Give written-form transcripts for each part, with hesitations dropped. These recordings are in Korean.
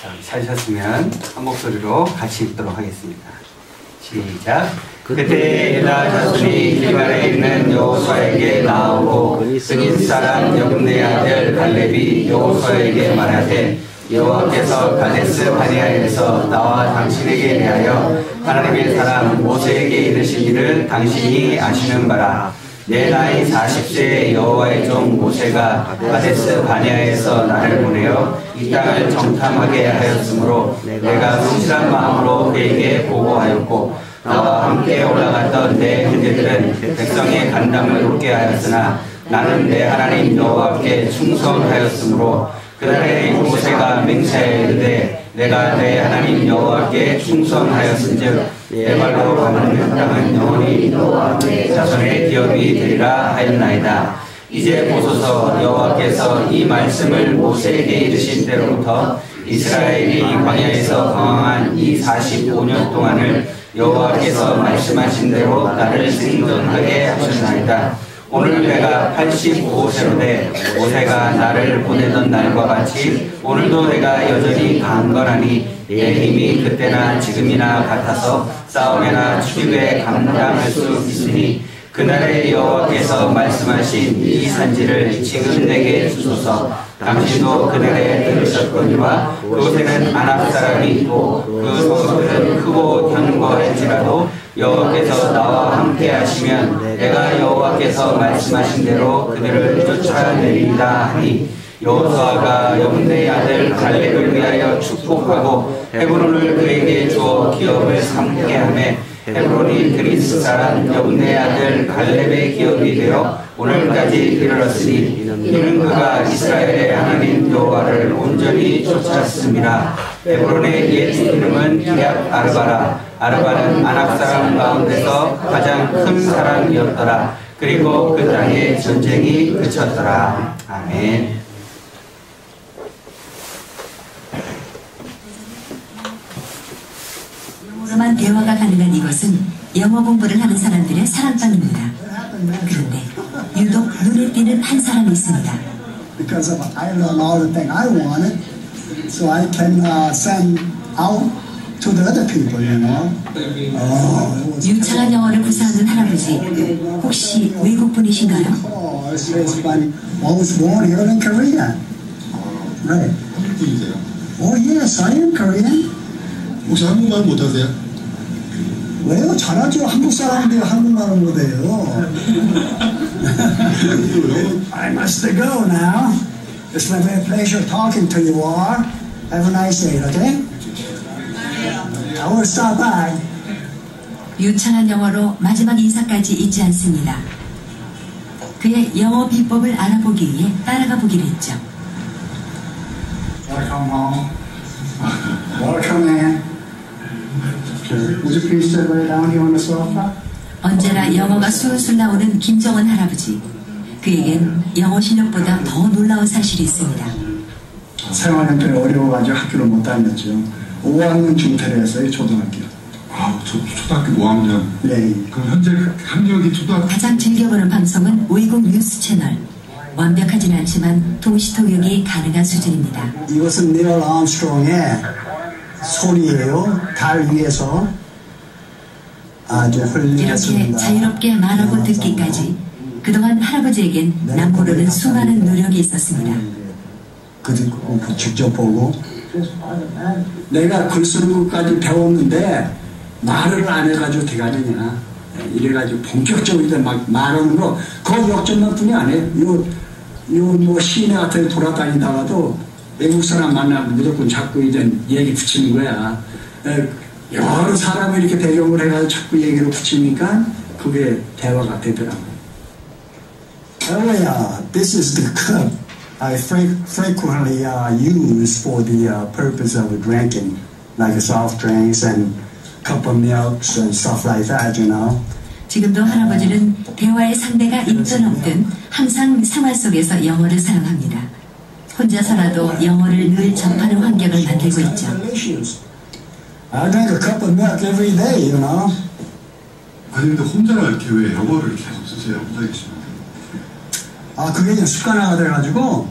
찾으셨으면 한 목소리로 같이 읽도록 하겠습니다. 시작. 그때 엘라 자손이 길갈에 있는 여호수아에게 나오고 그닛 사람 여분네 아들 갈렙이 여호수아에게 말하되 여호와께서 가데스 바네아에서 나와 당신에게 대하여 하나님의 사람 모세에게 이르신 일을 당신이 아시는 바라. 내 나이 40세의 여호와의 종 모세가 가데스 바네아에서 나를 보내어 이 땅을 정탐하게 하였으므로 내가 성실한 마음으로 그에게 보고하였고 나와 함께 올라갔던 내 형제들은 백성의 간담을 웃게 하였으나 나는 내 하나님 여호와께 충성하였으므로 그날에 모세가 맹세하여 이르되 내가 내 하나님 여호와께 충성하였은즉 내 발로 가는 땅은 영원히 너와 내 자손의 기업이 되리라 하였나이다. 이제 보소서 여호와께서 이 말씀을 모세에게 이르신 때로부터 이스라엘이 광야에서 방황한 이 45년 동안을 여호와께서 말씀하신 대로 나를 생존하게 하셨나이다. 오늘 내가 85세로 돼 모세가 나를 보내던 날과 같이 오늘도 내가 여전히 강건하니 내 힘이 그때나 지금이나 같아서 싸움에나 출입에 감당할 수 있으니 그날에 여호와께서 말씀하신 이 산지를 지금 내게 주소서. 당신도 그날에 들으셨거니와 그곳에는 아낙 사람이 있고 그 성읍들은 크고 견고할지라도 여호와께서 나와 함께 하시면 내가 여호와께서 말씀하신 대로 그들을 쫓아내리리라 하니 여호수아가 여분네 아들 갈렙을 위하여 축복하고 헤브론을 그에게 주어 기업을 삼게 하매 헤브론이 그릿 사람 여분네 아들 갈렙의 기업이 되어 오늘까지 이르렀으니 이는 그가 이스라엘의 하나님 여호와를 온전히 쫓았습니다. 헤브론의 옛 이름은 기럇 아르바라. 아르바는 아낙 사람 가운데서 가장 큰 사람이었더라. 그리고 그 땅에 전쟁이 그쳤더라. 아멘. 영어로만 대화가 가능한 이것은 영어 공부를 하는 사람들의 사랑방입니다. 그런데 유독 눈에 띄는 한 사람이 있습니다. Because I learned all the things I wanted, so I can send out to the other people, you know. 유창한 영어를 구사하는 할아버지, 혹시 외국 분이신가요? I was born here in Korea. Right. Oh yes, I am Korean. 혹시 한국말 못하세요? 왜요? 잘하죠. 한국 사람들이 한국말을 못해요. I must go now. It's been a pleasure talking to you all. Have a nice day, okay? I will stop by. 유창한 영어로 마지막 인사까지 잊지 않습니다. 그의 영어 비법을 알아보기 위해 따라가 보기로 했죠. Welcome home. Welcome in. Would you please sit right down here on the sofa? 언제나 영어가 술술 나오는 김정은 할아버지. 그에겐 영어 실력보다 더 놀라운 사실이 있습니다. 생활 형편이 어려워가지고 학교를 못 다녔죠. 5학년 중퇴를 했어요, 초등학교. 아, 초등학교 5학년. 네. 그럼 현재 학력이 초등학교. 가장 즐겨보는 방송은 오이국 뉴스 채널. 완벽하진 않지만 동시통역이 가능한 수준입니다. 이것은 닐 암스트롱의 소리예요. 달 위에서 아주 흘리겠습니다. 이렇게 자유롭게 말하고 듣기까지 그동안 할아버지에겐 남모르는 수많은 노력이 있었습니다. 그리고 직접 보고 내가 글 쓰는 것까지 배웠는데 말을 안 해가지고 대가리냐 이래가지고 본격적으로 막 말하는 거 그거 역전만 뿐이 아니에요. 뭐 시내 같은 데 돌아다니다가도 외국 사람 만나면 무조건 자꾸 이제 얘기 붙이는 거야. 여러 사람을 이렇게 배경을 해가지고 자꾸 얘기를 붙이니까 그게 대화가 되더라고요. Oh yeah, this is the cup I frequently use for the purpose of drinking, like soft drinks and cup of milks and stuff like that, you know. 지금도 할아버지는 대화의 상대가 있든 없든 항상 생활 속에서 영어를 사용합니다. 혼자서라도 영어를 늘 접하는 환경을 만들고 있죠. I drink a cup of milk every day, you know. 아니 근데 혼자 이렇게 왜 영어를 계속 쓰세요? 혼자 계시면. 아 그게 이제 습관화가 돼가지고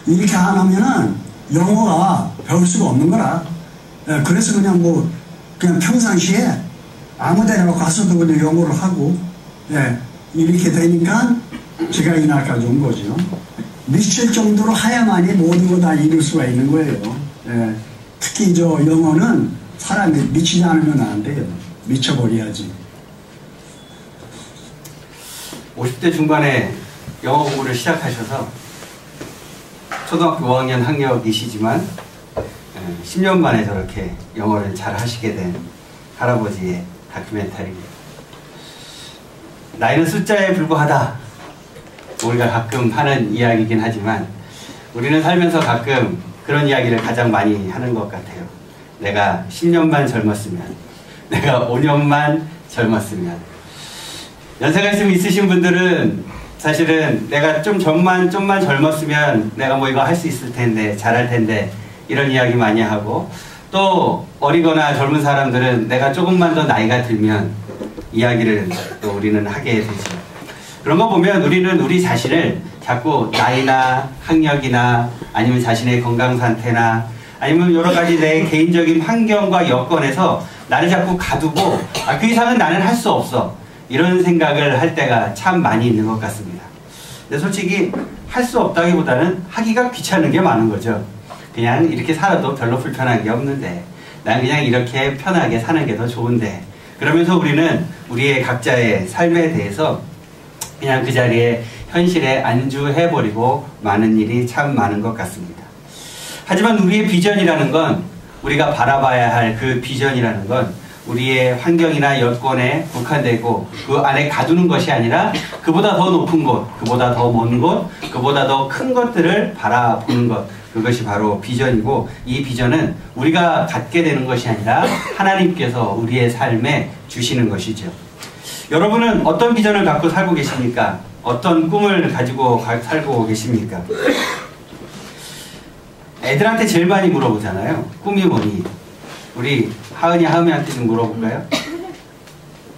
이렇게 안 하면은 영어가 배울 수가 없는 거라. 예, 그래서 그냥 그냥 평상시에 아무 데나 가서도 그냥 영어를 하고, 예, 이렇게 되니까 제가 이날까지 온 거죠. 미칠 정도로 하야만이 모든 거 다 이룰 수가 있는 거예요. 예, 특히 영어는 사람이 미치지 않으면 안 돼요. 미쳐버려야지. 50대 중반에 영어 공부를 시작하셔서 초등학교 5학년 학력이시지만 10년 만에 저렇게 영어를 잘 하시게 된 할아버지의 다큐멘터리입니다. 나이는 숫자에 불과하다. 우리가 가끔 하는 이야기이긴 하지만 우리는 살면서 가끔 그런 이야기를 가장 많이 하는 것 같아요. 내가 10년만 젊었으면, 내가 5년만 젊었으면. 연세가 좀 있으신 분들은 사실은 내가 좀만 젊었으면 내가 이거 할 수 있을 텐데, 잘할 텐데, 이런 이야기 많이 하고, 또 어리거나 젊은 사람들은 내가 조금만 더 나이가 들면 이야기를 또 우리는 하게 되죠. 그런 거 보면 우리는 우리 자신을 자꾸 나이나 학력이나 아니면 자신의 건강 상태나 아니면 여러 가지 내 개인적인 환경과 여건에서 나를 자꾸 가두고 그 이상은 나는 할 수 없어, 이런 생각을 할 때가 참 많이 있는 것 같습니다. 근데 솔직히 할 수 없다기보다는 하기가 귀찮은 게 많은 거죠. 그냥 이렇게 살아도 별로 불편한 게 없는데, 난 그냥 이렇게 편하게 사는 게 더 좋은데, 그러면서 우리는 우리의 각자의 삶에 대해서 그냥 그 자리에 현실에 안주해버리고 마는 일이 참 많은 것 같습니다. 하지만 우리의 비전이라는 건, 우리가 바라봐야 할 그 비전이라는 건 우리의 환경이나 여건에 국한되고 그 안에 가두는 것이 아니라 그보다 더 높은 곳, 그보다 더 먼 곳, 그보다 더 큰 것들을 바라보는 것, 그것이 바로 비전이고, 이 비전은 우리가 갖게 되는 것이 아니라 하나님께서 우리의 삶에 주시는 것이죠. 여러분은 어떤 비전을 갖고 살고 계십니까? 어떤 꿈을 가지고 살고 계십니까? 애들한테 제일 많이 물어보잖아요. 꿈이 뭐니? 우리 하은이한테 좀 물어볼까요?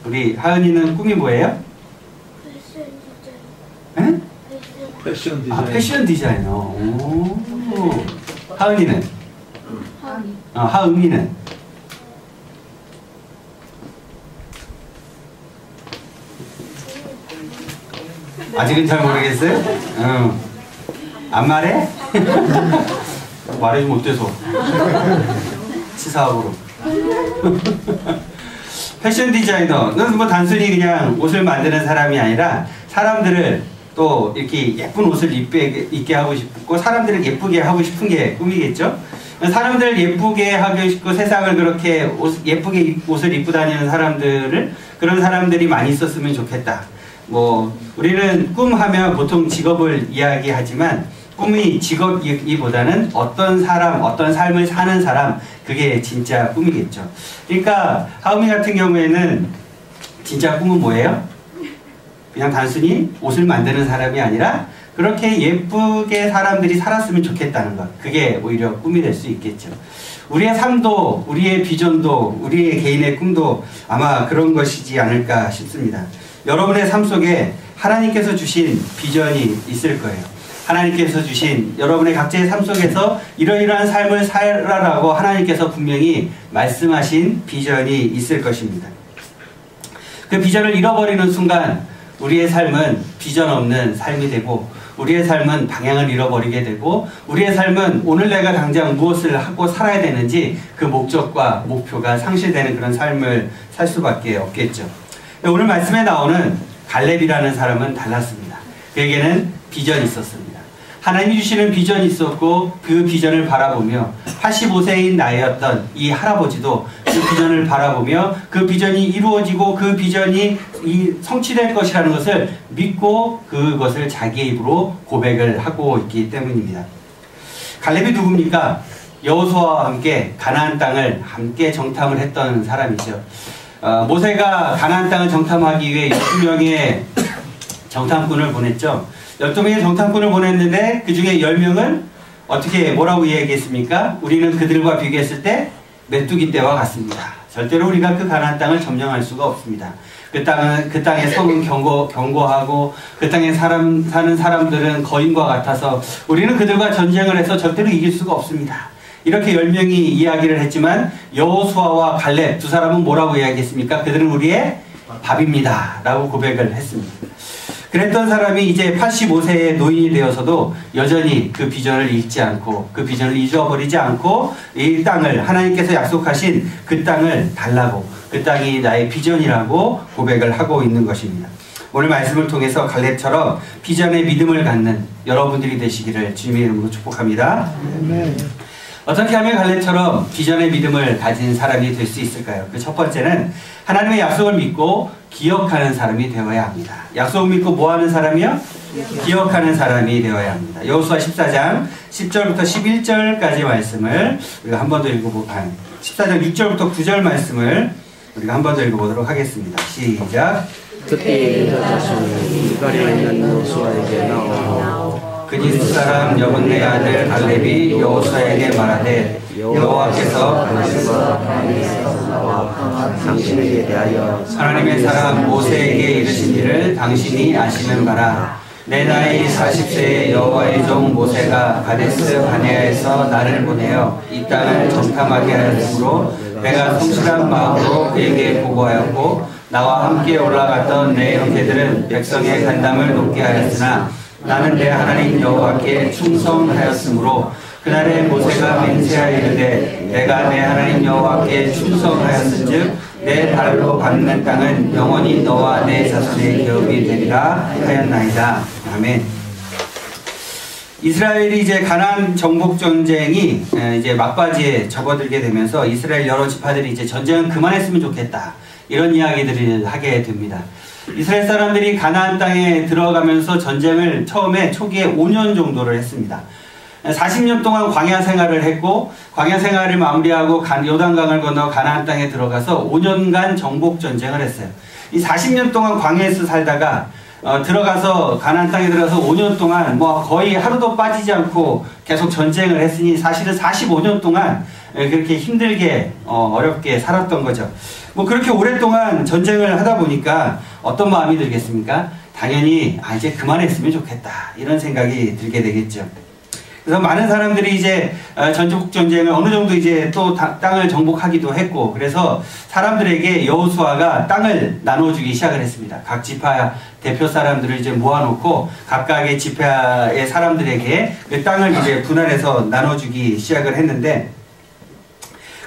우리 하은이는 꿈이 뭐예요? 패션 디자이너. 패션 디자이너. 오. 하은이는? 하은이는? 아직은 잘 모르겠어요? 안 말해? 말하지 못해서. 치사하고. 패션 디자이너는 단순히 그냥 옷을 만드는 사람이 아니라 사람들을 또 이렇게 예쁜 옷을 입게 하고 싶고 사람들을 예쁘게 하고 싶은 게 꿈이겠죠? 사람들을 예쁘게 하고 싶고 세상을 그렇게 예쁘게 옷을 입고 다니는 사람들을, 그런 사람들이 많이 있었으면 좋겠다. 우리는 꿈하면 보통 직업을 이야기하지만 꿈이 직업이보다는 어떤 사람, 어떤 삶을 사는 사람, 그게 진짜 꿈이겠죠. 그러니까 하은이 같은 경우에는 진짜 꿈은 뭐예요? 그냥 단순히 옷을 만드는 사람이 아니라 그렇게 예쁘게 사람들이 살았으면 좋겠다는 것, 그게 오히려 꿈이 될 수 있겠죠. 우리의 삶도, 우리의 비전도, 우리의 개인의 꿈도 아마 그런 것이지 않을까 싶습니다. 여러분의 삶 속에 하나님께서 주신 비전이 있을 거예요. 하나님께서 주신 여러분의 각자의 삶 속에서 이러이러한 삶을 살아라고 하나님께서 분명히 말씀하신 비전이 있을 것입니다. 그 비전을 잃어버리는 순간 우리의 삶은 비전 없는 삶이 되고, 우리의 삶은 방향을 잃어버리게 되고, 우리의 삶은 오늘 내가 당장 무엇을 하고 살아야 되는지 그 목적과 목표가 상실되는 그런 삶을 살 수밖에 없겠죠. 오늘 말씀에 나오는 갈렙이라는 사람은 달랐습니다. 그에게는 비전이 있었습니다. 하나님이 주시는 비전이 있었고, 그 비전을 바라보며 85세인 나이였던 이 할아버지도 그 비전을 바라보며 그 비전이 이루어지고 그 비전이 성취될 것이라는 것을 믿고 그것을 자기의 입으로 고백을 하고 있기 때문입니다. 갈렙이 누굽니까? 여호수아와 함께 가나안 땅을 함께 정탐을 했던 사람이죠. 모세가 가나안 땅을 정탐하기 위해 12명의 정탐꾼을 보냈죠. 12명의 정탐꾼을 보냈는데 그 중에 10명은 어떻게 뭐라고 이야기했습니까? 우리는 그들과 비교했을 때 메뚜기 떼와 같습니다. 절대로 우리가 그 가나안 땅을 점령할 수가 없습니다. 그 땅의 성은 견고하고 그 땅에 사는 사람들은 거인과 같아서 우리는 그들과 전쟁을 해서 절대로 이길 수가 없습니다. 이렇게 10명이 이야기를 했지만 여호수아와 갈렙 두 사람은 뭐라고 이야기했습니까? 그들은 우리의 밥입니다 라고 고백을 했습니다. 그랬던 사람이 이제 85세의 노인이 되어서도 여전히 그 비전을 잊지 않고 그 비전을 잊어버리지 않고 이 땅을 하나님께서 약속하신 그 땅을 달라고 그 땅이 나의 비전이라고 고백을 하고 있는 것입니다. 오늘 말씀을 통해서 갈렙처럼 비전의 믿음을 갖는 여러분들이 되시기를 주님의 이름으로 축복합니다. 어떻게 하면 갈렙처럼 비전의 믿음을 가진 사람이 될 수 있을까요? 그 첫 번째는 하나님의 약속을 믿고 기억하는 사람이 되어야 합니다. 약속을 믿고 뭐하는 사람이요? 기억하는 사람이 되어야 합니다. 여호수아 14장 10절부터 11절까지 말씀을 우리가 한 번 더 읽어보고 14장 6절부터 9절 말씀을 우리가 한 번 더 읽어보도록 하겠습니다. 시작. 그때 유다 자손이 이갈에 있는 여호수아에게 나오고 그니스 사람 여분네 아들 갈렙이 여호수아에게 말하되 여호와께서 당신에게 대하여 하나님의 사람 모세에게 이르신 일을 당신이 아시는 바라. 내 나이 40세의 여호와의 종 모세가 가데스 바네아에서 나를 보내어 이 땅을 정탐하게 하였으므로 내가 성실한 마음으로 그에게 보고하였고 나와 함께 올라갔던 내 형제들은 백성의 간담을 높게 하였으나 나는 내 하나님 여호와께 충성하였으므로 그날에 모세가 맹세하여 이르되 내가 내 하나님 여호와께 충성하였은즉 내 발로 밟는 땅은 영원히 너와 내 자손의 기업이 되리라 하였나이다. 아멘. 이스라엘이 이제 가나안 정복 전쟁이 이제 막바지에 접어들게 되면서 이스라엘 여러 지파들이 이제 전쟁은 그만했으면 좋겠다 이런 이야기들을 하게 됩니다. 이스라엘 사람들이 가나안 땅에 들어가면서 전쟁을 처음에 초기에 5년 정도를 했습니다. 40년 동안 광야 생활을 했고 광야 생활을 마무리하고 요단강을 건너 가나안 땅에 들어가서 5년간 정복 전쟁을 했어요. 이 40년 동안 광야에서 살다가 들어가서 가나안 땅에 들어가서 5년 동안 뭐 거의 하루도 빠지지 않고 계속 전쟁을 했으니 사실은 45년 동안 그렇게 힘들게 어렵게 살았던 거죠. 뭐 그렇게 오랫동안 전쟁을 하다 보니까 어떤 마음이 들겠습니까? 당연히 이제 그만했으면 좋겠다 이런 생각이 들게 되겠죠. 그래서 많은 사람들이 이제 전국 전쟁을 어느 정도 이제 또 땅을 정복하기도 했고 그래서 사람들에게 여호수아가 땅을 나눠주기 시작을 했습니다. 각 지파 대표 사람들을 이제 모아놓고 각각의 지파의 사람들에게 그 땅을 이제 분할해서 나눠주기 시작을 했는데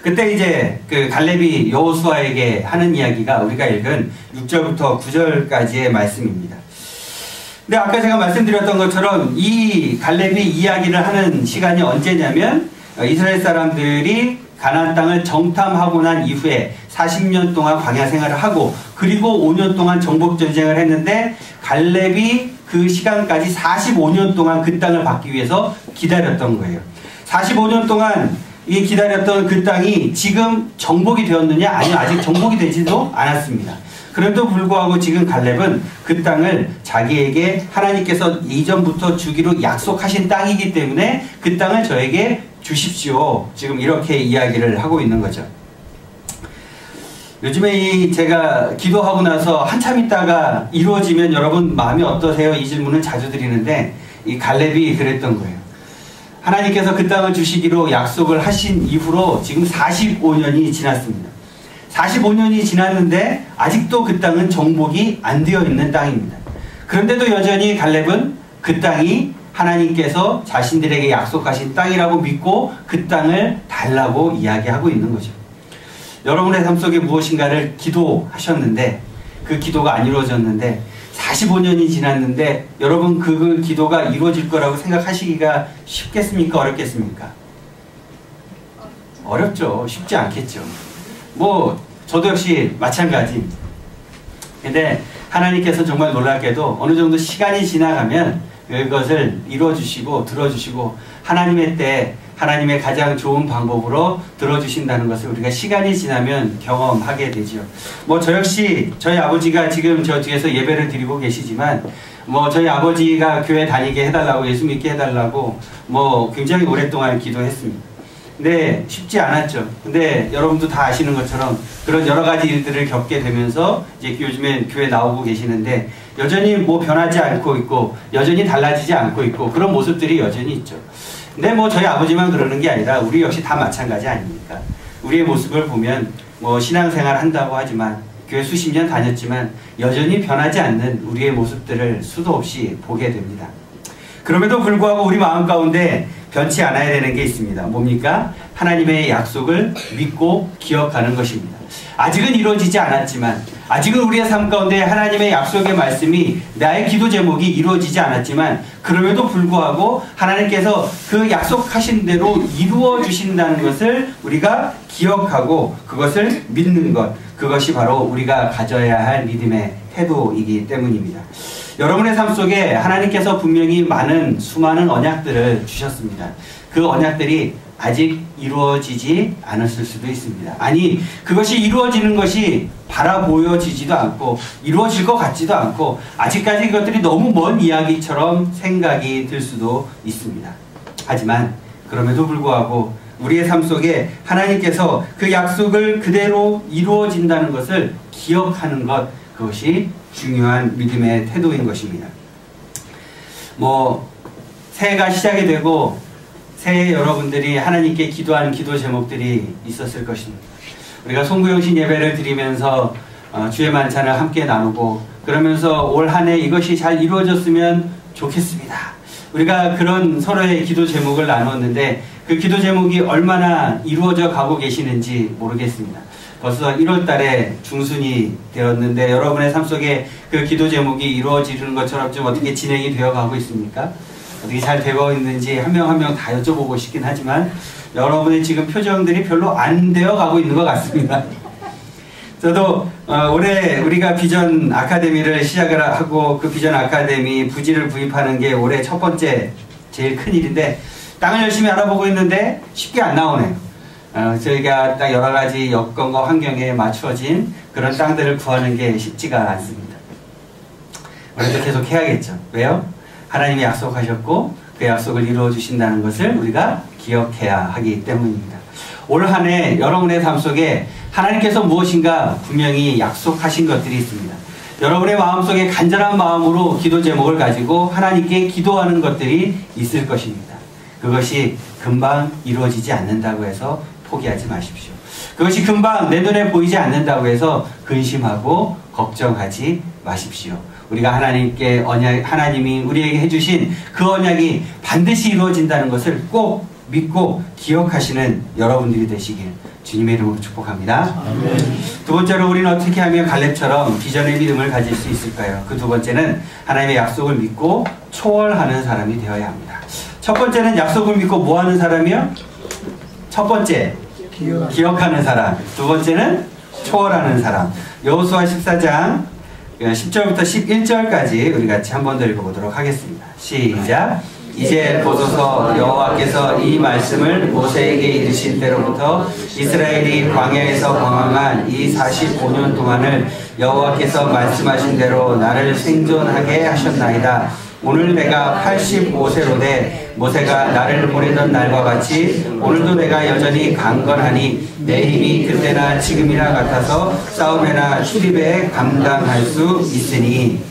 그때 이제 그 갈렙이 여호수아에게 하는 이야기가 우리가 읽은 6절부터 9절까지의 말씀입니다. 근데 아까 제가 말씀드렸던 것처럼 이 갈렙이 이야기를 하는 시간이 언제냐면 이스라엘 사람들이 가나안 땅을 정탐하고 난 이후에 40년 동안 광야 생활을 하고 그리고 5년 동안 정복 전쟁을 했는데 갈렙이 그 시간까지 45년 동안 그 땅을 받기 위해서 기다렸던 거예요. 45년 동안 이 기다렸던 그 땅이 지금 정복이 되었느냐? 아니요, 아직 정복이 되지도 않았습니다. 그럼에도 불구하고 지금 갈렙은 그 땅을 자기에게 하나님께서 이전부터 주기로 약속하신 땅이기 때문에 그 땅을 저에게 주십시오. 지금 이렇게 이야기를 하고 있는 거죠. 요즘에 제가 기도하고 나서 한참 있다가 이루어지면 여러분 마음이 어떠세요? 이 질문을 자주 드리는데 이 갈렙이 그랬던 거예요. 하나님께서 그 땅을 주시기로 약속을 하신 이후로 지금 45년이 지났습니다. 45년이 지났는데 아직도 그 땅은 정복이 안 되어 있는 땅입니다. 그런데도 여전히 갈렙은 그 땅이 하나님께서 자신들에게 약속하신 땅이라고 믿고 그 땅을 달라고 이야기하고 있는 거죠. 여러분의 삶 속에 무엇인가를 기도하셨는데 그 기도가 안 이루어졌는데 45년이 지났는데 여러분 그 기도가 이루어질 거라고 생각하시기가 쉽겠습니까? 어렵겠습니까? 어렵죠. 쉽지 않겠죠. 뭐 저도 역시 마찬가지. 근데 하나님께서 정말 놀랍게도 어느 정도 시간이 지나가면 그것을 이루어주시고 들어주시고 하나님의 때 하나님의 가장 좋은 방법으로 들어주신다는 것을 우리가 시간이 지나면 경험하게 되죠. 뭐 저 역시 저희 아버지가 지금 저 뒤에서 예배를 드리고 계시지만 뭐 저희 아버지가 교회 다니게 해달라고 예수 믿게 해달라고 뭐 굉장히 오랫동안 기도했습니다. 근데 쉽지 않았죠. 근데 여러분도 다 아시는 것처럼 그런 여러 가지 일들을 겪게 되면서 이제 요즘엔 교회 나오고 계시는데 여전히 뭐 변하지 않고 있고 여전히 달라지지 않고 있고 그런 모습들이 여전히 있죠. 근데 뭐 저희 아버지만 그러는 게 아니라 우리 역시 다 마찬가지 아닙니까? 우리의 모습을 보면 뭐 신앙생활 한다고 하지만 교회 수십 년 다녔지만 여전히 변하지 않는 우리의 모습들을 수도 없이 보게 됩니다. 그럼에도 불구하고 우리 마음 가운데 변치 않아야 되는 게 있습니다. 뭡니까? 하나님의 약속을 믿고 기억하는 것입니다. 아직은 이루어지지 않았지만 아직은 우리의 삶 가운데 하나님의 약속의 말씀이 나의 기도 제목이 이루어지지 않았지만 그럼에도 불구하고 하나님께서 그 약속하신 대로 이루어 주신다는 것을 우리가 기억하고 그것을 믿는 것, 그것이 바로 우리가 가져야 할 믿음의 태도이기 때문입니다. 여러분의 삶 속에 하나님께서 분명히 수많은 언약들을 주셨습니다. 그 언약들이 아직 이루어지지 않았을 수도 있습니다. 아니, 그것이 이루어지는 것이 바라보여지지도 않고 이루어질 것 같지도 않고 아직까지 그것들이 너무 먼 이야기처럼 생각이 들 수도 있습니다. 하지만 그럼에도 불구하고 우리의 삶 속에 하나님께서 그 약속을 그대로 이루어진다는 것을 기억하는 것, 그것이 중요한 믿음의 태도인 것입니다. 새해가 시작이 되고 새해 여러분들이 하나님께 기도하는 기도 제목들이 있었을 것입니다. 우리가 송구영신 예배를 드리면서 주의 만찬을 함께 나누고 그러면서 올 한 해 이것이 잘 이루어졌으면 좋겠습니다. 우리가 그런 서로의 기도 제목을 나눴는데 그 기도 제목이 얼마나 이루어져 가고 계시는지 모르겠습니다. 벌써 1월 달에 중순이 되었는데 여러분의 삶 속에 그 기도 제목이 이루어지는 것처럼 좀 어떻게 진행이 되어 가고 있습니까? 어떻게 잘 되고 있는지 한 명 한 명 다 여쭤보고 싶긴 하지만 여러분의 지금 표정들이 별로 안 되어 가고 있는 것 같습니다. 저도 올해 우리가 비전 아카데미를 시작을 하고 그 비전 아카데미 부지를 구입하는 게 올해 첫 번째 제일 큰 일인데 땅을 열심히 알아보고 있는데 쉽게 안 나오네요. 저희가 딱 여러 가지 여건과 환경에 맞추어진 그런 땅들을 구하는 게 쉽지가 않습니다. 우리도 계속 해야겠죠. 왜요? 하나님이 약속하셨고 그 약속을 이루어 주신다는 것을 우리가 기억해야 하기 때문입니다. 올 한 해 여러분의 삶 속에 하나님께서 무엇인가 분명히 약속하신 것들이 있습니다. 여러분의 마음속에 간절한 마음으로 기도 제목을 가지고 하나님께 기도하는 것들이 있을 것입니다. 그것이 금방 이루어지지 않는다고 해서 포기하지 마십시오. 그것이 금방 내 눈에 보이지 않는다고 해서 근심하고 걱정하지 마십시오. 우리가 하나님이 우리에게 해주신 그 언약이 반드시 이루어진다는 것을 꼭 믿고 기억하시는 여러분들이 되시길 주님의 이름으로 축복합니다. 아멘. 두 번째로 우리는 어떻게 하면 갈렙처럼 비전의 믿음을 가질 수 있을까요? 그 두 번째는 하나님의 약속을 믿고 초월하는 사람이 되어야 합니다. 첫 번째는 약속을 믿고 뭐 하는 사람이요? 첫 번째, 기억하는 사람. 두 번째는 초월하는 사람. 여호수아 14장 10절부터 11절까지 우리 같이 한 번 더 읽어보도록 하겠습니다. 시작. 이제 보소서 여호와께서 이 말씀을 모세에게 이르신 때로부터 이스라엘이 광야에서 방황한 이 45년 동안을 여호와께서 말씀하신 대로 나를 생존하게 하셨나이다. 오늘 내가 85세로 돼 모세가 나를 보내던 날과 같이 오늘도 내가 여전히 강건하니 내 힘이 그때나 지금이나 같아서 싸움에나 출입에 감당할 수 있으니.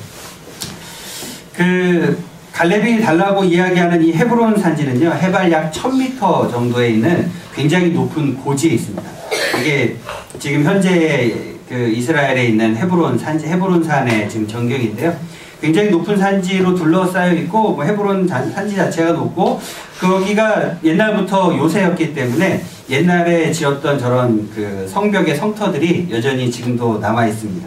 갈렙이 달라고 이야기하는 이 헤브론 산지는요, 해발 약 1000m 정도에 있는 굉장히 높은 고지에 있습니다. 이게 지금 현재 이스라엘에 있는 헤브론 산의 지금 전경인데요. 굉장히 높은 산지로 둘러싸여 있고, 헤브론 산지 자체가 높고, 거기가 옛날부터 요새였기 때문에 옛날에 지었던 저런 성벽의 성터들이 여전히 지금도 남아 있습니다.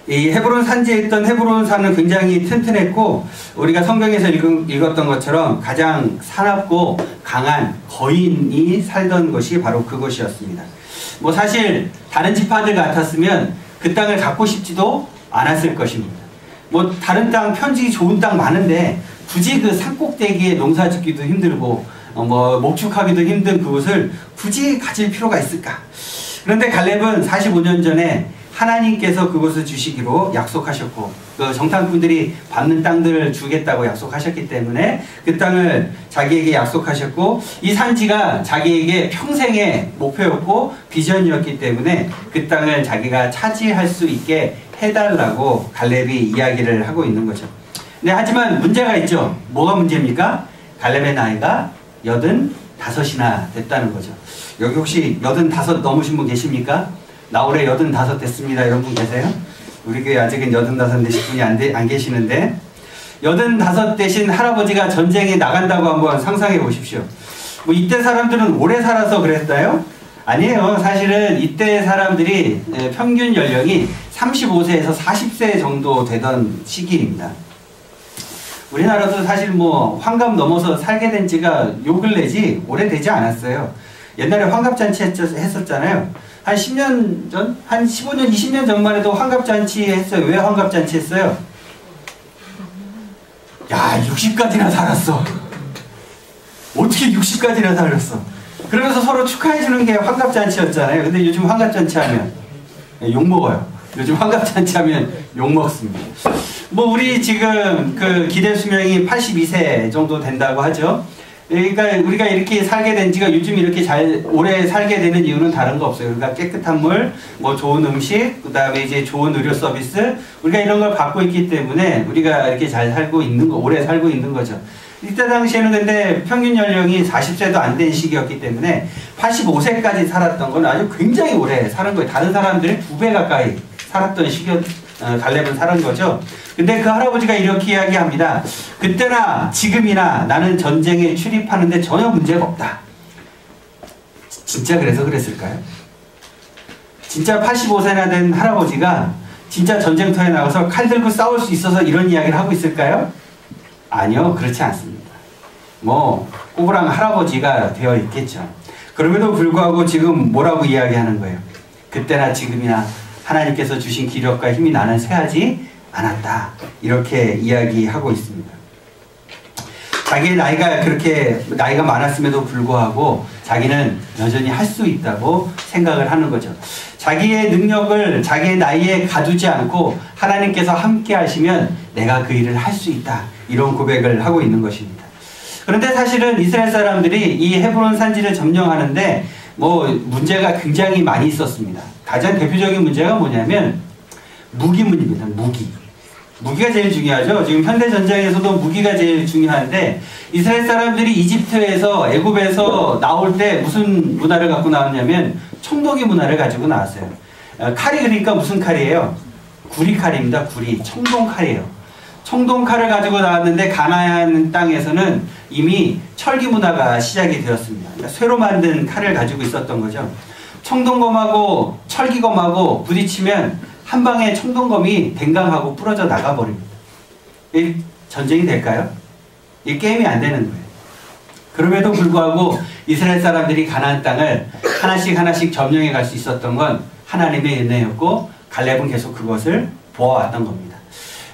이 헤브론 산지에 있던 헤브론 산은 굉장히 튼튼했고 우리가 성경에서 읽었던 것처럼 가장 사납고 강한 거인이 살던 곳이 바로 그곳이었습니다. 사실 다른 지파들 같았으면 그 땅을 갖고 싶지도 않았을 것입니다. 다른 땅 편지기 좋은 땅 많은데 굳이 그 산꼭대기에 농사 짓기도 힘들고 목축하기도 힘든 그곳을 굳이 가질 필요가 있을까? 그런데 갈렙은 45년 전에 하나님께서 그곳을 주시기로 약속하셨고 그 정탐꾼들이 밟는 땅들을 주겠다고 약속하셨기 때문에 그 땅을 자기에게 약속하셨고 이 산지가 자기에게 평생의 목표였고 비전이었기 때문에 그 땅을 자기가 차지할 수 있게 해달라고 갈렙이 이야기를 하고 있는 거죠. 네, 하지만 문제가 있죠. 뭐가 문제입니까? 갈렙의 나이가 85이나 됐다는 거죠. 여기 혹시 85 넘으신 분 계십니까? 나 올해 85 됐습니다. 이런 분 계세요? 우리 교회 아직은 85 되신 분이 안 계시는데 85 되신 할아버지가 전쟁에 나간다고 한번 상상해 보십시오. 뭐 이때 사람들은 오래 살아서 그랬어요? 아니에요. 사실은 이때 사람들이 평균 연령이 35세에서 40세 정도 되던 시기입니다. 우리나라도 사실 뭐 환갑 넘어서 살게 된 지가 요 근래지 오래되지 않았어요. 옛날에 환갑잔치 했었잖아요. 한 10년 전? 한 15년, 20년 전만 해도 환갑잔치 했어요. 왜 환갑잔치 했어요? 야, 60까지나 살았어. 어떻게 60까지나 살았어? 그러면서 서로 축하해주는 게 환갑잔치였잖아요. 근데 요즘 환갑잔치 하면 욕먹어요. 요즘 환갑잔치 하면 욕먹습니다. 뭐 우리 지금 그 기대 수명이 82세 정도 된다고 하죠. 그러니까 우리가 이렇게 살게 된 지가 요즘 이렇게 잘 오래 살게 되는 이유는 다른 거 없어요. 그러니까 깨끗한 물, 뭐 좋은 음식, 그 다음에 이제 좋은 의료 서비스, 우리가 이런 걸 받고 있기 때문에 우리가 이렇게 잘 살고 있는 거, 오래 살고 있는 거죠. 이때 당시에는 근데 평균 연령이 40세도 안 된 시기였기 때문에 85세까지 살았던 건 아주 굉장히 오래 사는 거예요. 다른 사람들이 2배 가까이 살았던 갈렙은 살은 거죠. 근데 그 할아버지가 이렇게 이야기합니다. 그때나 지금이나 나는 전쟁에 출입하는데 전혀 문제가 없다. 진짜 그래서 그랬을까요? 진짜 85세나 된 할아버지가 진짜 전쟁터에 나가서 칼 들고 싸울 수 있어서 이런 이야기를 하고 있을까요? 아니요, 그렇지 않습니다. 뭐 꼬부랑 할아버지가 되어 있겠죠. 그럼에도 불구하고 지금 뭐라고 이야기하는 거예요? 그때나 지금이나 하나님께서 주신 기력과 힘이 나는 쇠하지 않았다. 이렇게 이야기하고 있습니다. 자기의 나이가 그렇게 나이가 많았음에도 불구하고 자기는 여전히 할 수 있다고 생각을 하는 거죠. 자기의 능력을 자기의 나이에 가두지 않고 하나님께서 함께 하시면 내가 그 일을 할 수 있다. 이런 고백을 하고 있는 것입니다. 그런데 사실은 이스라엘 사람들이 이 헤브론 산지를 점령하는데 뭐 문제가 굉장히 많이 있었습니다. 가장 대표적인 문제가 뭐냐면 무기문입니다. 무기가 제일 중요하죠. 지금 현대전쟁에서도 무기가 제일 중요한데 이스라엘 사람들이 이집트에서 애굽에서 나올 때 무슨 문화를 갖고 나왔냐면 청동기 문화를 가지고 나왔어요. 칼이 그러니까 무슨 칼이에요? 구리칼입니다. 구리. 청동칼이에요. 청동칼을 가지고 나왔는데 가나안 땅에서는 이미 철기 문화가 시작이 되었습니다. 그러니까 쇠로 만든 칼을 가지고 있었던 거죠. 청동검하고 철기검하고 부딪히면 한 방에 청동검이 댕강하고 부러져 나가버립니다. 이 전쟁이 될까요? 이 게임이 안 되는 거예요. 그럼에도 불구하고 이스라엘 사람들이 가나안 땅을 하나씩 점령해 갈 수 있었던 건 하나님의 은혜였고 갈렙은 계속 그것을 보아왔던 겁니다.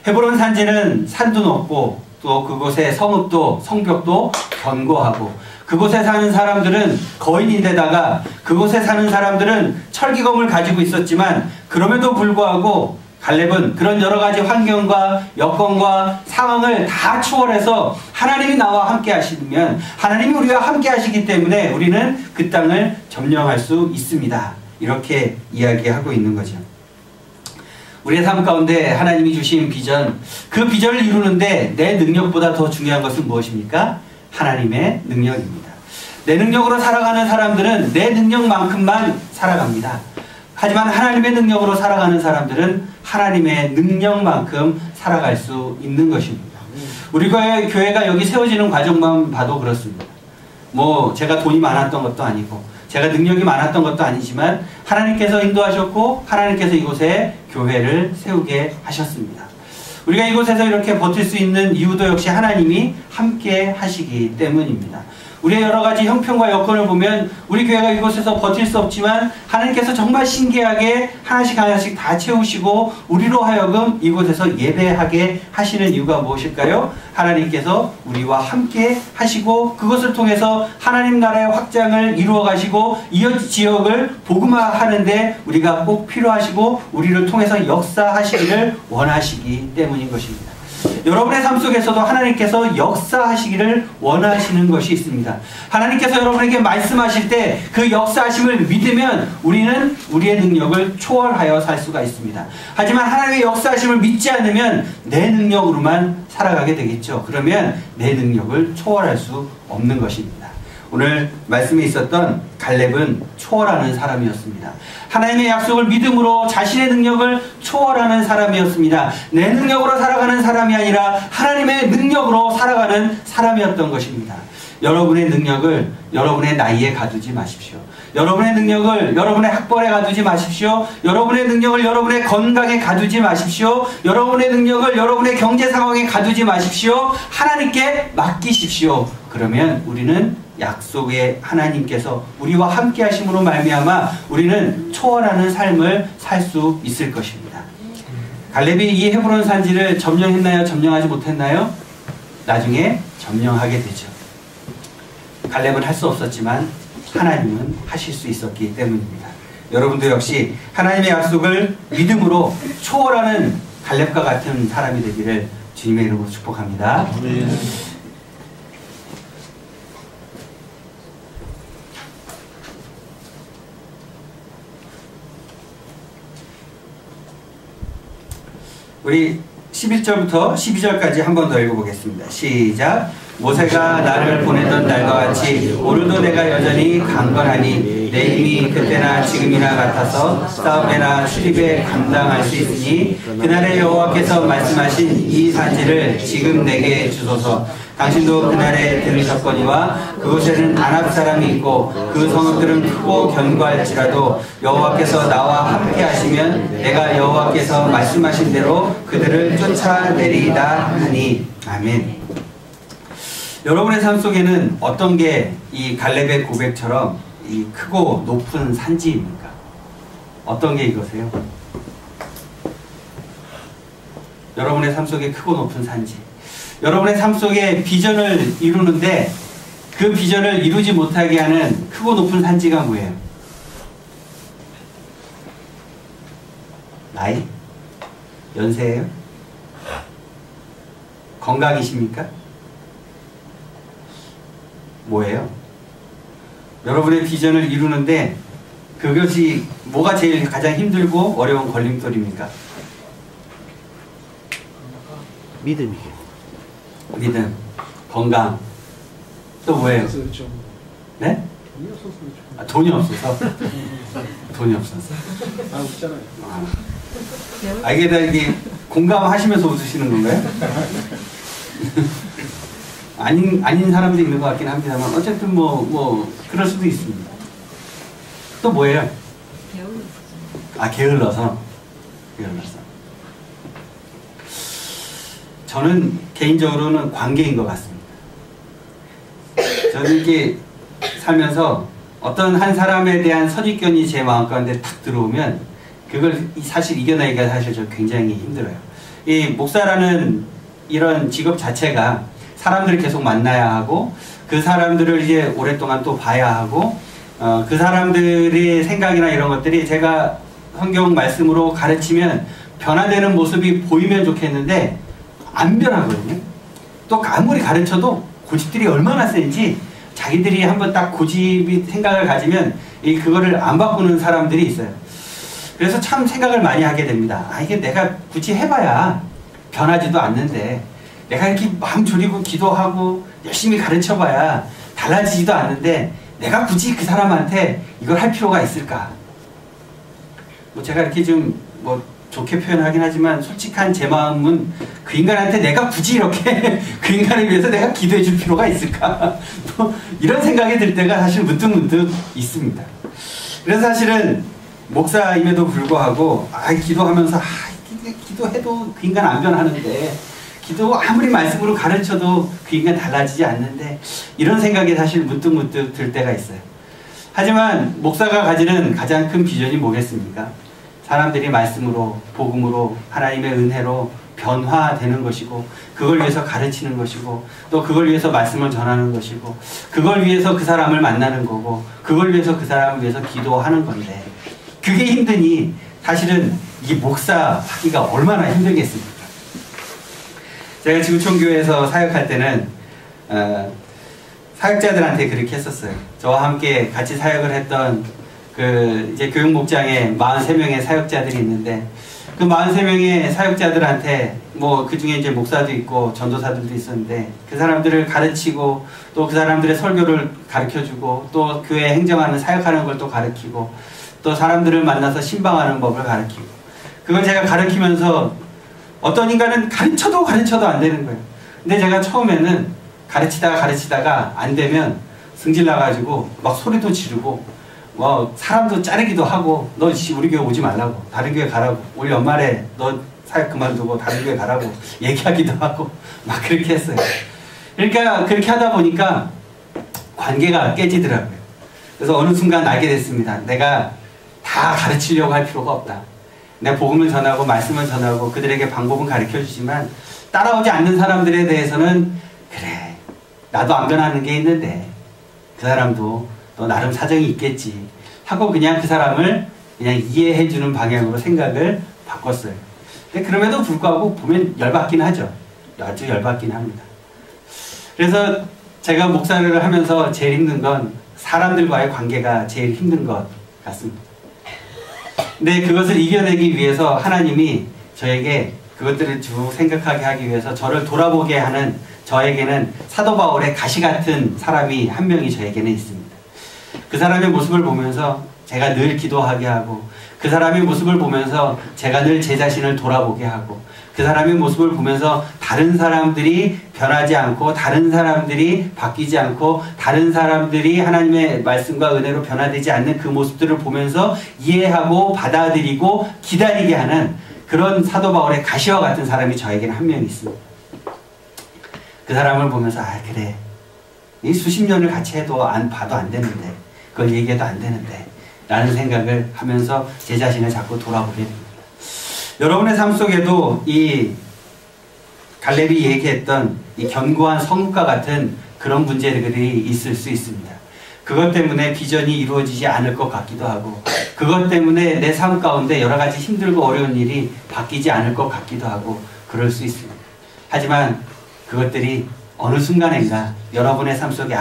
헤브론 산지는 산도 높고 또 그곳의 성읍도 성벽도 견고하고 그곳에 사는 사람들은 거인인데다가 그곳에 사는 사람들은 철기검을 가지고 있었지만 그럼에도 불구하고 갈렙은 그런 여러 가지 환경과 여건과 상황을 다 초월해서 하나님이 나와 함께 하시면 하나님이 우리와 함께 하시기 때문에 우리는 그 땅을 점령할 수 있습니다. 이렇게 이야기하고 있는 거죠. 우리의 삶 가운데 하나님이 주신 비전, 그 비전을 이루는데 내 능력보다 더 중요한 것은 무엇입니까? 하나님의 능력입니다. 내 능력으로 살아가는 사람들은 내 능력만큼만 살아갑니다. 하지만 하나님의 능력으로 살아가는 사람들은 하나님의 능력만큼 살아갈 수 있는 것입니다. 우리 교회가 여기 세워지는 과정만 봐도 그렇습니다. 뭐 제가 돈이 많았던 것도 아니고 제가 능력이 많았던 것도 아니지만 하나님께서 인도하셨고 하나님께서 이곳에 교회를 세우게 하셨습니다. 우리가 이곳에서 이렇게 버틸 수 있는 이유도 역시 하나님이 함께 하시기 때문입니다. 우리의 여러 가지 형편과 여건을 보면 우리 교회가 이곳에서 버틸 수 없지만 하나님께서 정말 신기하게 하나씩 다 채우시고 우리로 하여금 이곳에서 예배하게 하시는 이유가 무엇일까요? 하나님께서 우리와 함께 하시고 그것을 통해서 하나님 나라의 확장을 이루어 가시고 이 지역을 복음화하는데 우리가 꼭 필요하시고 우리를 통해서 역사하시기를 원하시기 때문인 것입니다. 여러분의 삶 속에서도 하나님께서 역사하시기를 원하시는 것이 있습니다. 하나님께서 여러분에게 말씀하실 때 그 역사하심을 믿으면 우리는 우리의 능력을 초월하여 살 수가 있습니다. 하지만 하나님의 역사하심을 믿지 않으면 내 능력으로만 살아가게 되겠죠. 그러면 내 능력을 초월할 수 없는 것입니다. 오늘 말씀에 있었던 갈렙은 초월하는 사람이었습니다. 하나님의 약속을 믿음으로 자신의 능력을 초월하는 사람이었습니다. 내 능력으로 살아가는 사람이 아니라 하나님의 능력으로 살아가는 사람이었던 것입니다. 여러분의 능력을 여러분의 나이에 가두지 마십시오. 여러분의 능력을 여러분의 학벌에 가두지 마십시오. 여러분의 능력을 여러분의 건강에 가두지 마십시오. 여러분의 능력을 여러분의 경제 상황에 가두지 마십시오. 하나님께 맡기십시오. 그러면 우리는 약속의 하나님께서 우리와 함께 하심으로 말미암아 우리는 초월하는 삶을 살 수 있을 것입니다. 갈렙이 이 헤브론 산지를 점령했나요? 점령하지 못했나요? 나중에 점령하게 되죠. 갈렙은 할 수 없었지만 하나님은 하실 수 있었기 때문입니다. 여러분도 역시 하나님의 약속을 믿음으로 초월하는 갈렙과 같은 사람이 되기를 주님의 이름으로 축복합니다. 우리 11절부터 12절까지 한 번 더 읽어보겠습니다. 시작. 모세가 나를 보내던 날과 같이 오늘도 내가 여전히 강건하니 내 힘이 그때나 지금이나 같아서 싸움에나 출입에 감당할 수 있으니 그날에 여호와께서 말씀하신 이 산지를 지금 내게 주소서. 당신도 그날에 들으셨거니와 그곳에는 아랍 사람이 있고 그 성읍들은 크고 견고할지라도 여호와께서 나와 함께 하시면 내가 여호와께서 말씀하신 대로 그들을 쫓아내리이다 하니. 아멘. 여러분의 삶 속에는 어떤 게 이 갈렙의 고백처럼 이 크고 높은 산지입니까? 어떤 게 이거세요? 여러분의 삶 속에 크고 높은 산지. 여러분의 삶 속에 비전을 이루는데 그 비전을 이루지 못하게 하는 크고 높은 산지가 뭐예요? 나이? 연세예요? 건강이십니까? 뭐예요? 여러분의 비전을 이루는데 그것이 뭐가 제일 가장 힘들고 어려운 걸림돌입니까? 믿음이요. 믿음, 건강, 또 뭐예요? 네? 아, 돈이 없어서? 돈이 없어서. 아, 웃잖아요. 이게 다 이게 공감하시면서 웃으시는 건가요? 아닌 사람도 있는 것 같긴 합니다만 어쨌든 뭐 그럴 수도 있습니다. 또 뭐예요? 게을러서. 저는 개인적으로는 관계인 것 같습니다. 저는 이렇게 살면서 어떤 한 사람에 대한 선입견이 제 마음 가운데 탁 들어오면 그걸 사실 이겨내기가 사실 저 굉장히 힘들어요. 이 목사라는 이런 직업 자체가 사람들을 계속 만나야 하고 그 사람들을 이제 오랫동안 또 봐야 하고 그 사람들의 생각이나 이런 것들이 제가 성경 말씀으로 가르치면 변화되는 모습이 보이면 좋겠는데 안 변하거든요. 또 아무리 가르쳐도 고집들이 얼마나 센지 자기들이 한번 딱 고집이 생각을 가지면 그거를 안 바꾸는 사람들이 있어요. 그래서 참 생각을 많이 하게 됩니다. 이게 내가 굳이 해봐야 변하지도 않는데 내가 이렇게 마음 졸이고 기도하고 열심히 가르쳐봐야 달라지지도 않는데 내가 굳이 그 사람한테 이걸 할 필요가 있을까? 제가 이렇게 좀 좋게 표현하긴 하지만 솔직한 제 마음은 그 인간한테 내가 굳이 이렇게 그 인간을 위해서 내가 기도해 줄 필요가 있을까? 이런 생각이 들 때가 사실 문득문득 있습니다. 그래서 사실은 목사임에도 불구하고 기도하면서 기도해도 그 인간 안 변하는데 기도 아무리 말씀으로 가르쳐도 그 인간 달라지지 않는데 이런 생각이 사실 문득문득 들 때가 있어요. 하지만 목사가 가지는 가장 큰 비전이 뭐겠습니까? 사람들이 말씀으로 복음으로 하나님의 은혜로 변화되는 것이고, 그걸 위해서 가르치는 것이고, 또 그걸 위해서 말씀을 전하는 것이고, 그걸 위해서 그 사람을 만나는 거고, 그걸 위해서 그 사람을 위해서 기도하는 건데, 그게 힘드니 사실은 이 목사하기가 얼마나 힘들겠습니까? 제가 지구촌교회에서 사역할 때는 사역자들한테 그렇게 했었어요. 저와 함께 같이 사역을 했던 이제 교육목장에 43명의 사역자들이 있는데, 그 43명의 사역자들한테 그 중에 이제 목사도 있고 전도사들도 있었는데, 그 사람들을 가르치고 또 그 사람들의 설교를 가르쳐주고 또 교회 행정하는 사역하는 걸 또 가르치고 또 사람들을 만나서 신방하는 법을 가르치고, 그걸 제가 가르치면서 어떤 인간은 가르쳐도 안 되는 거예요. 근데 제가 처음에는 가르치다가 안 되면 승질 나가지고 막 소리도 지르고 사람도 자르기도 하고, 너 우리 교회 오지 말라고, 다른 교회 가라고, 올 연말에 너 사역 그만두고 다른 교회 가라고 얘기하기도 하고 막 그렇게 했어요. 그러니까 그렇게 하다 보니까 관계가 깨지더라고요. 그래서 어느 순간 알게 됐습니다. 내가 다 가르치려고 할 필요가 없다. 내가 복음을 전하고 말씀을 전하고 그들에게 방법은 가르쳐주지만 따라오지 않는 사람들에 대해서는, 그래, 나도 안 변하는 게 있는데 그 사람도 또 나름 사정이 있겠지 하고 그냥 그 사람을 그냥 이해해주는 방향으로 생각을 바꿨어요. 근데 그럼에도 불구하고 보면 열받긴 하죠. 아주 열받긴 합니다. 그래서 제가 목사를 하면서 제일 힘든 건 사람들과의 관계가 제일 힘든 것 같습니다. 근데 그것을 이겨내기 위해서 하나님이 저에게 그것들을 쭉 생각하게 하기 위해서 저를 돌아보게 하는, 저에게는 사도 바울의 가시 같은 사람이 한 명이 저에게는 있습니다. 그 사람의 모습을 보면서 제가 늘 기도하게 하고, 그 사람의 모습을 보면서 제가 늘 제 자신을 돌아보게 하고, 그 사람의 모습을 보면서 다른 사람들이 변하지 않고, 다른 사람들이 바뀌지 않고, 다른 사람들이 하나님의 말씀과 은혜로 변화되지 않는 그 모습들을 보면서 이해하고 받아들이고 기다리게 하는 그런 사도 바울의 가시와 같은 사람이 저에게는 한 명 있습니다. 그 사람을 보면서 그래, 이 수십 년을 같이 해도 봐도 안 되는데, 그걸 얘기해도 안 되는데 라는 생각을 하면서 제 자신을 자꾸 돌아보게 됩니다. 여러분의 삶 속에도 이 갈렙이 얘기했던 이 견고한 성읍과 같은 그런 문제들이 있을 수 있습니다. 그것 때문에 비전이 이루어지지 않을 것 같기도 하고, 그것 때문에 내 삶 가운데 여러 가지 힘들고 어려운 일이 바뀌지 않을 것 같기도 하고 그럴 수 있습니다. 하지만 그것들이 어느 순간인가 여러분의 삶 속에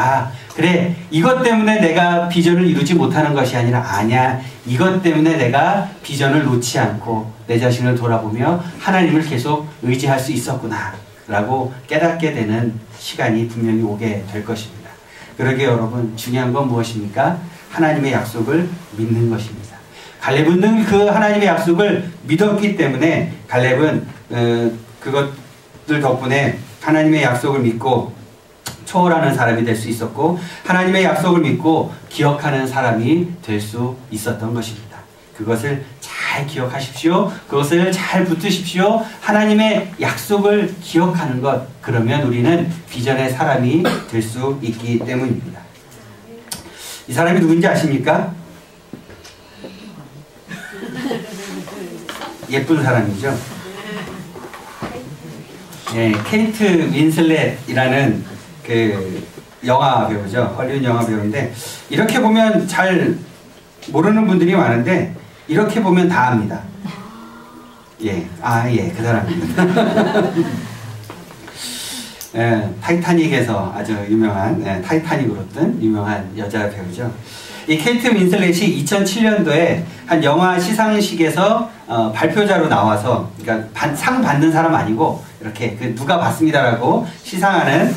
그래, 이것 때문에 내가 비전을 이루지 못하는 것이 아니야, 이것 때문에 내가 비전을 놓지 않고 내 자신을 돌아보며 하나님을 계속 의지할 수 있었구나 라고 깨닫게 되는 시간이 분명히 오게 될 것입니다. 그러게 여러분, 중요한 건 무엇입니까? 하나님의 약속을 믿는 것입니다. 갈렙은 늘 그 하나님의 약속을 믿었기 때문에 갈렙은 그것들 덕분에 하나님의 약속을 믿고 초월하는 사람이 될 수 있었고, 하나님의 약속을 믿고 기억하는 사람이 될 수 있었던 것입니다. 그것을 잘 기억하십시오. 그것을 잘 붙드십시오. 하나님의 약속을 기억하는 것, 그러면 우리는 비전의 사람이 될 수 있기 때문입니다. 이 사람이 누군지 아십니까? 예쁜 사람이죠. 케이트 윈슬렛이라는 그 영화 배우죠. 헐리우드 영화 배우인데, 이렇게 보면 잘 모르는 분들이 많은데 이렇게 보면 다 압니다. 그 사람입니다. 타이타닉에서 아주 유명한, 타이타닉으로 뜬 유명한 여자 배우죠. 이 케이트 윈슬렛이 2007년도에 한 영화 시상식에서 발표자로 나와서, 그러니까 상 받는 사람 아니고 이렇게 누가 봤습니다라고 시상하는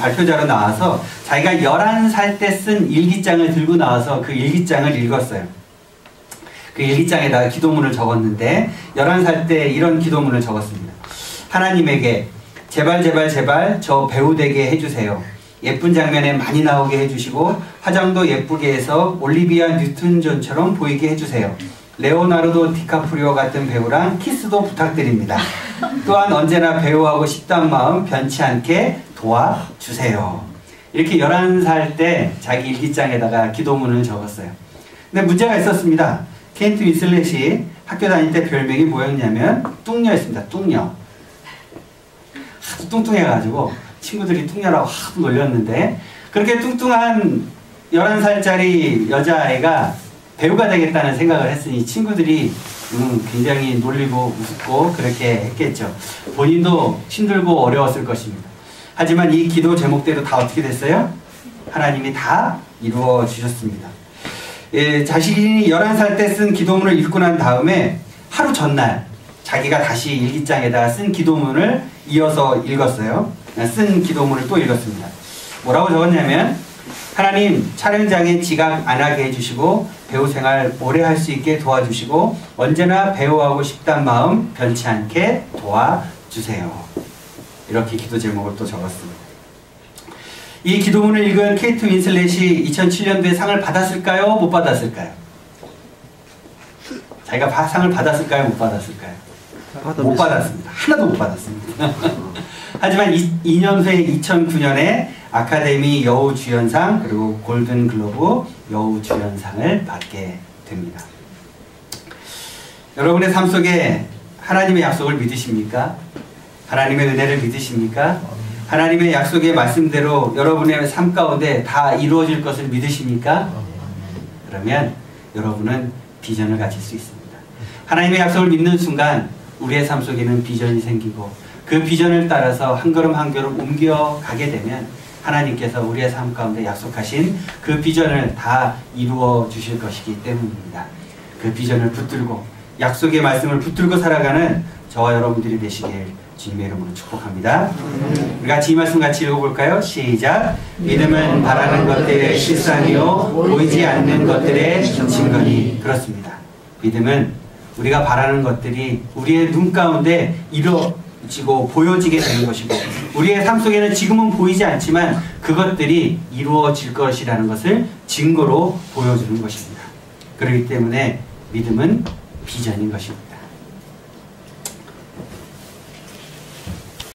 발표자로 나와서 자기가 11살 때 쓴 일기장을 들고 나와서 그 일기장을 읽었어요. 그 일기장에다가 기도문을 적었는데 11살 때 이런 기도문을 적었습니다. 하나님에게 제발 저 배우 되게 해주세요. 예쁜 장면에 많이 나오게 해주시고 화장도 예쁘게 해서 올리비아 뉴튼 존처럼 보이게 해주세요. 레오나르도 디카프리오 같은 배우랑 키스도 부탁드립니다. 또한 언제나 배우하고 싶단 마음 변치 않게 도와주세요. 이렇게 11살 때 자기 일기장에다가 기도문을 적었어요. 근데 문제가 있었습니다. 케이트 윈슬렛이 학교 다닐 때 별명이 뭐였냐면 뚱녀였습니다. 뚱녀. 하도 뚱뚱해가지고 친구들이 뚱녀라고 하도 놀렸는데, 그렇게 뚱뚱한 11살짜리 여자아이가 배우가 되겠다는 생각을 했으니 친구들이 굉장히 놀리고 웃고 그렇게 했겠죠. 본인도 힘들고 어려웠을 것입니다. 하지만 이 기도 제목대로 다 어떻게 됐어요? 하나님이 다 이루어 주셨습니다. 자신이 11살 때 쓴 기도문을 읽고 난 다음에 하루 전날 자기가 다시 일기장에다가 쓴 기도문을 이어서 읽었어요. 쓴 기도문을 또 읽었습니다. 뭐라고 적었냐면, 하나님, 촬영장에 지각 안 하게 해주시고 배우 생활 오래 할 수 있게 도와주시고 언제나 배우하고 싶단 마음 변치 않게 도와주세요. 이렇게 기도 제목을 또 적었습니다. 이 기도문을 읽은 케이트 윈슬렛이 2007년도에 상을 받았을까요? 못 받았을까요? 자기가 상을 받았을까요? 못 받았을까요? 못 받았습니다. 하나도 못 받았습니다. 하지만 2년 후에 2009년에 아카데미 여우주연상 그리고 골든글로브 여우주연상을 받게 됩니다. 여러분의 삶 속에 하나님의 약속을 믿으십니까? 하나님의 은혜를 믿으십니까? 하나님의 약속의 말씀대로 여러분의 삶 가운데 다 이루어질 것을 믿으십니까? 그러면 여러분은 비전을 가질 수 있습니다. 하나님의 약속을 믿는 순간 우리의 삶 속에는 비전이 생기고 그 비전을 따라서 한 걸음 한 걸음 옮겨가게 되면 하나님께서 우리의 삶 가운데 약속하신 그 비전을 다 이루어 주실 것이기 때문입니다. 그 비전을 붙들고 약속의 말씀을 붙들고 살아가는 저와 여러분들이 되시길 주님의 이름으로 축복합니다. 우리 같이 이 말씀 같이 읽어볼까요? 시작. 믿음은 바라는 것들의 실상이요 보이지 않는 것들의 증거니. 그렇습니다. 믿음은 우리가 바라는 것들이 우리의 눈 가운데 이루어지고 보여지게 되는 것이고 우리의 삶 속에는 지금은 보이지 않지만 그것들이 이루어질 것이라는 것을 증거로 보여주는 것입니다. 그렇기 때문에 믿음은 비전인 것입니다.